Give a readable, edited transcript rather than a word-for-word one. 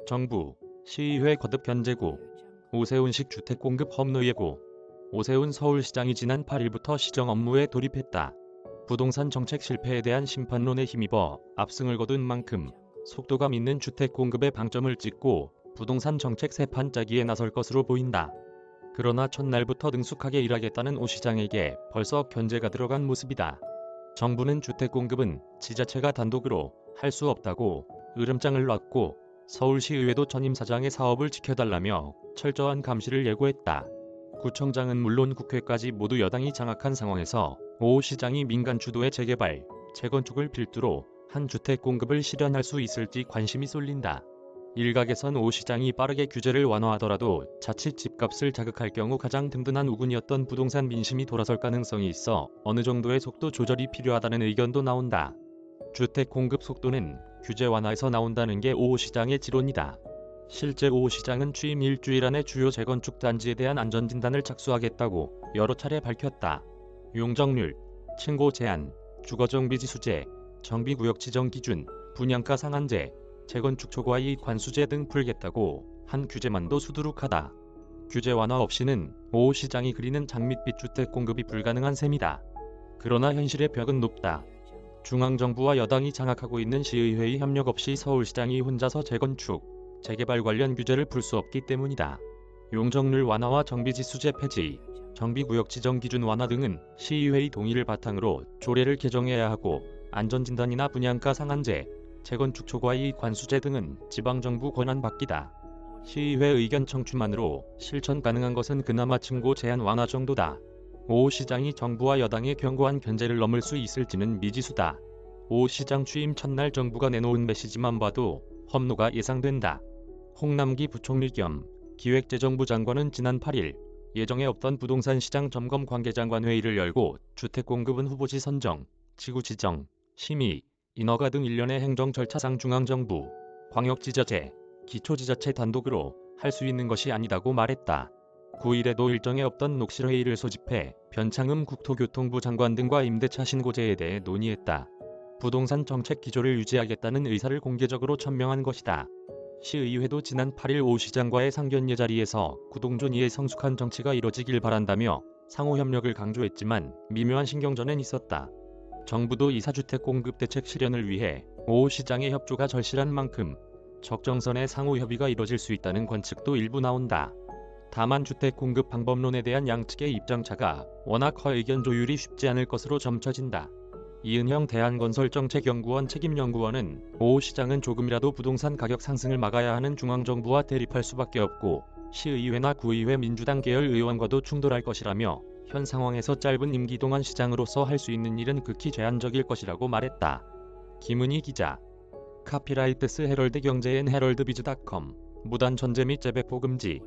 정부, 시의회 거듭 견제구, 오세훈식 주택공급 험로 예고. 오세훈 서울시장이 지난 8일부터 시정 업무에 돌입했다. 부동산 정책 실패에 대한 심판론에 힘입어 압승을 거둔 만큼 속도감 있는 주택공급에 방점을 찍고 부동산 정책 새판 짜기에 나설 것으로 보인다. 그러나 첫날부터 능숙하게 일하겠다는 오 시장에게 벌써 견제가 들어간 모습이다. 정부는 주택공급은 지자체가 단독으로 할 수 없다고 으름장을 놨고 서울시의회도 전임 사장의 사업을 지켜달라며 철저한 감시를 예고했다. 구청장은 물론 국회까지 모두 여당이 장악한 상황에서 오 시장이 민간 주도의 재개발, 재건축을 필두로 한 주택 공급을 실현할 수 있을지 관심이 쏠린다. 일각에선 오 시장이 빠르게 규제를 완화하더라도 자칫 집값을 자극할 경우 가장 든든한 우군이었던 부동산 민심이 돌아설 가능성이 있어 어느 정도의 속도 조절이 필요하다는 의견도 나온다. 주택 공급 속도는 규제 완화에서 나온다는 게 오 시장의 지론이다. 실제 오 시장은 취임 일주일 안에 주요 재건축 단지에 대한 안전진단을 착수하겠다고 여러 차례 밝혔다. 용적률, 층고 제한, 주거정비지수제, 정비구역 지정 기준, 분양가 상한제, 재건축 초과이익 관수제 등 풀겠다고 한 규제만도 수두룩하다. 규제 완화 없이는 오 시장이 그리는 장밋빛 주택 공급이 불가능한 셈이다. 그러나 현실의 벽은 높다. 중앙정부와 여당이 장악하고 있는 시의회의 협력 없이 서울시장이 혼자서 재건축, 재개발 관련 규제를 풀 수 없기 때문이다. 용적률 완화와 정비지수제 폐지, 정비구역 지정 기준 완화 등은 시의회의 동의를 바탕으로 조례를 개정해야 하고 안전진단이나 분양가 상한제, 재건축 초과이익 관수제 등은 지방정부 권한 밖이다. 시의회 의견 청취만으로 실천 가능한 것은 그나마 층고 제한 완화 정도다. 오 시장이 정부와 여당의 견고한 견제를 넘을 수 있을지는 미지수다. 오 시장 취임 첫날 정부가 내놓은 메시지만 봐도 험로가 예상된다. 홍남기 부총리 겸 기획재정부 장관은 지난 8일 예정에 없던 부동산 시장 점검 관계장관 회의를 열고 주택공급은 후보지 선정, 지구 지정, 심의, 인허가 등 일련의 행정 절차상 중앙정부, 광역지자체, 기초지자체 단독으로 할 수 있는 것이 아니다고 말했다. 9일에도 일정에 없던 녹실회의를 소집해 변창흠 국토교통부 장관 등과 임대차 신고제에 대해 논의했다. 부동산 정책 기조를 유지하겠다는 의사를 공개적으로 천명한 것이다. 시의회도 지난 8일 오 시장과의 상견례 자리에서 구동존이의 성숙한 정치가 이뤄지길 바란다며 상호 협력을 강조했지만 미묘한 신경전은 있었다. 정부도 이사주택 공급 대책 실현을 위해 오 시장의 협조가 절실한 만큼 적정선의 상호 협의가 이뤄질 수 있다는 관측도 일부 나온다. 다만 주택 공급 방법론에 대한 양측의 입장차가 워낙 커 의견 조율이 쉽지 않을 것으로 점쳐진다. 이은형 대한건설정책연구원 책임연구원은 오 시장은 조금이라도 부동산 가격 상승을 막아야 하는 중앙정부와 대립할 수밖에 없고 시의회나 구의회 민주당 계열 의원과도 충돌할 것이라며 현 상황에서 짧은 임기 동안 시장으로서 할 수 있는 일은 극히 제한적일 것이라고 말했다. 김은희 기자. 카피라이트스 헤럴드 경제엔 헤럴드비즈닷컴. 무단 전제 및 재배포 금지.